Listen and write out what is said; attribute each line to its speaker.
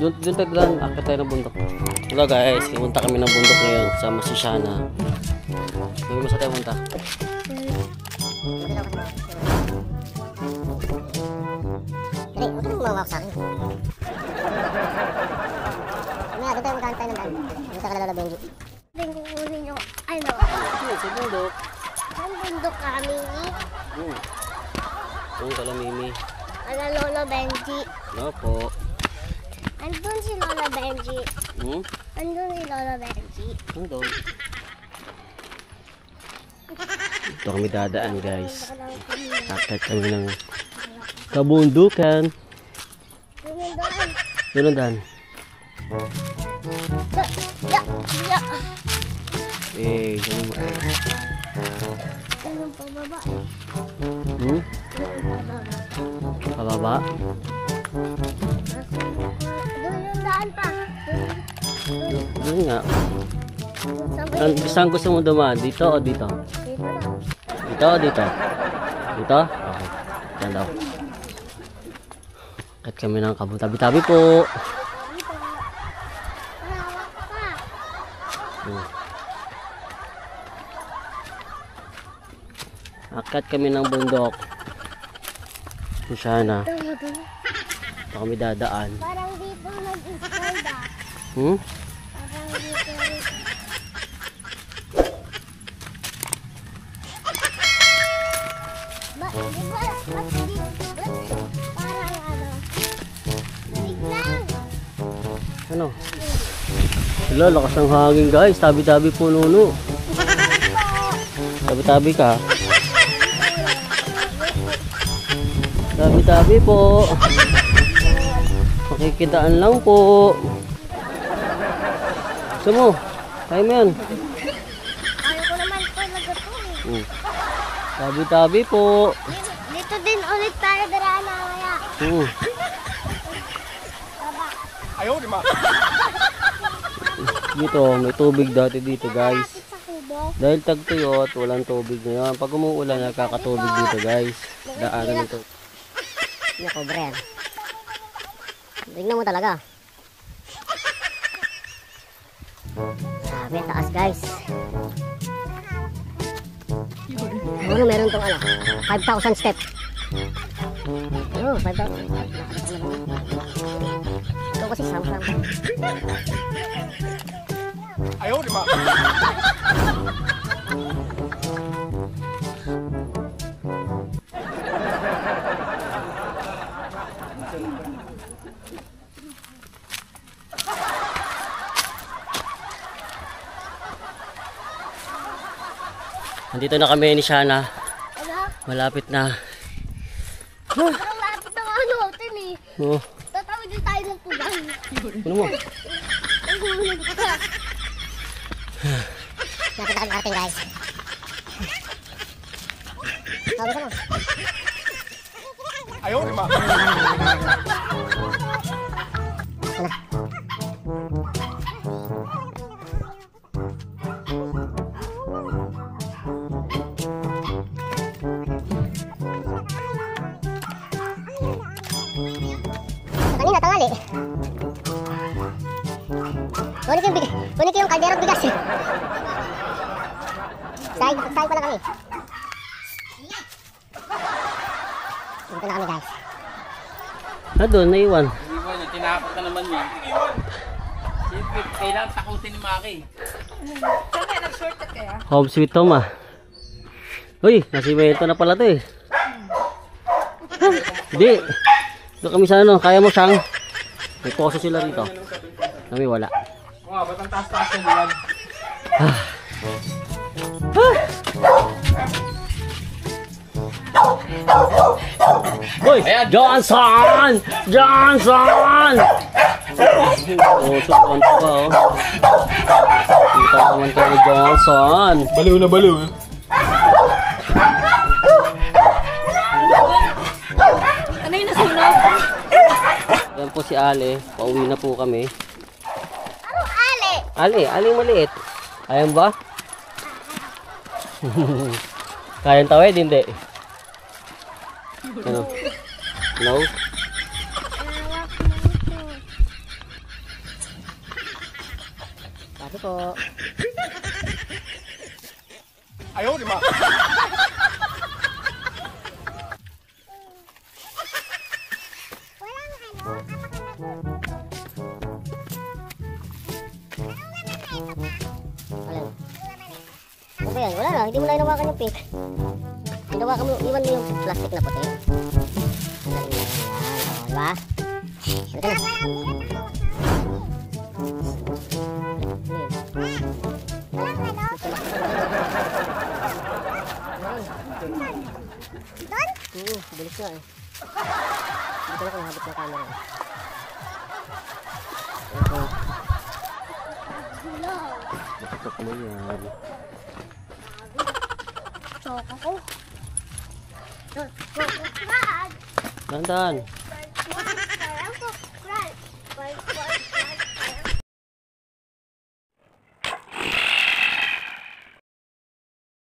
Speaker 1: Doon tayo doon. Akit tayo ng bundok. Hello guys, pumunta kami ng bundok ngayon. Sama si Shana. Hindi mo sa tayo punta.
Speaker 2: Dali, huwag mo mawak sa akin. Mamaya, doon tayo magkakantay ng daan. Doon sa kalala Benji. Benji, kukunin nyo. Ano?
Speaker 1: Sa bundok.
Speaker 2: Saan bundok kami?
Speaker 1: Doon kala Mimi.
Speaker 2: Ala Lolo Benji.
Speaker 1: No po.
Speaker 2: Andun si Lolo Benji. Andun si Lolo Benji.
Speaker 1: Doon. Ito kami dadaan guys. Kakit kami ng kabundukan. Doon ang daan. Ganun mo.
Speaker 2: Ganun pababa.
Speaker 1: Pababa?
Speaker 2: Doon yung daan pa.
Speaker 1: Doon nga. Saan gusto mo dumaan? Dito o dito?
Speaker 2: Dito na.
Speaker 1: Dito o dito? Dito? Okay. Yan daw. Kat kami ng kabutabi-tabi po.
Speaker 2: Dito. Malawak pa.
Speaker 1: Akat kami ng bundok. Sana. Ito kami dadaan.
Speaker 2: Parang dito nag-iscold ah. Parang dito. Di ba? Parang ano. Biglang.
Speaker 1: Ano? Hello, lakas ng hangin guys. Tabi-tabi po nuno. Tabi-tabi ka. Tabi-tabi po. Makikitaan lang po. Gusto mo? Kaya mo yan.
Speaker 2: Ayaw ko naman talaga to eh.
Speaker 1: Tabi-tabi po.
Speaker 2: Dito din ulit tayo daraan mamaya. Baba.
Speaker 3: Ayaw, di ma.
Speaker 1: Dito, may tubig dati dito guys.
Speaker 2: Malapit sa kubo.
Speaker 1: Dahil tagtuyot, walang tubig ngayon. Pag umuulan, nagkakatubig dito guys. Daanan nito.
Speaker 2: Hindi ako, Bren. Tignan mo talaga. Sabi, taas guys. Ano meron tong ano? 5,000 step. Oh, 5,000. Ito kasi sam-sam.
Speaker 3: Ayaw, di ma.
Speaker 1: Nandito na kami ni Shana.
Speaker 2: Ano?
Speaker 1: Malapit na.
Speaker 2: Parang lapit ng ano, tin eh.
Speaker 1: Oh,
Speaker 2: Tatawid din tayo ng pulang.
Speaker 1: ano mo?
Speaker 2: Ang hulog ka. Lapit na kami ating guys. Sabi mo.
Speaker 3: Ayaw, di ma.
Speaker 2: Kanina tangali. Kunin ko yung kaldero at bigas. Sahig pa lang kami. Dito na kami guys.
Speaker 1: Doon, naiwan.
Speaker 4: Iwan niya, tinapos ka naman niya. Siyempre, kailangan takutin ni Maki.
Speaker 5: Saan kaya nag-shortcut kaya?
Speaker 1: Home sweet home ah. Uy, nasimento na pala to eh. Hindi. Doon kami sa ano, kaya mo siyang. May poso sila rito. Kami wala.
Speaker 4: Wow, ba't ang taas-taas yan yan?
Speaker 1: Boy, Johnson! Johnson! Oh, sukan pa oh. Kita naman tayo Johnson.
Speaker 3: Baliw na baliw eh.
Speaker 5: Ano yung nasunog?
Speaker 1: Yan po si Ale. Pauwi na po kami.
Speaker 2: Anong ali?
Speaker 1: Ale, aling maliit. Ayan ba? Kayang tawid, hindi. Ano? No?
Speaker 2: Sabi ko.
Speaker 3: Ayaw, di ba?
Speaker 2: Alin? Ano ba yan? Wala na, hindi mo na inawakan yung pink. Inawakan mo, iwan mo yung plastic na puti. Galing na yan. O, diba? Halika na. Bilis nga eh. Hindi ko na kung habit ng camera eh.
Speaker 1: Ito pala yan.
Speaker 2: Choka ko.
Speaker 1: Dahan-dahan.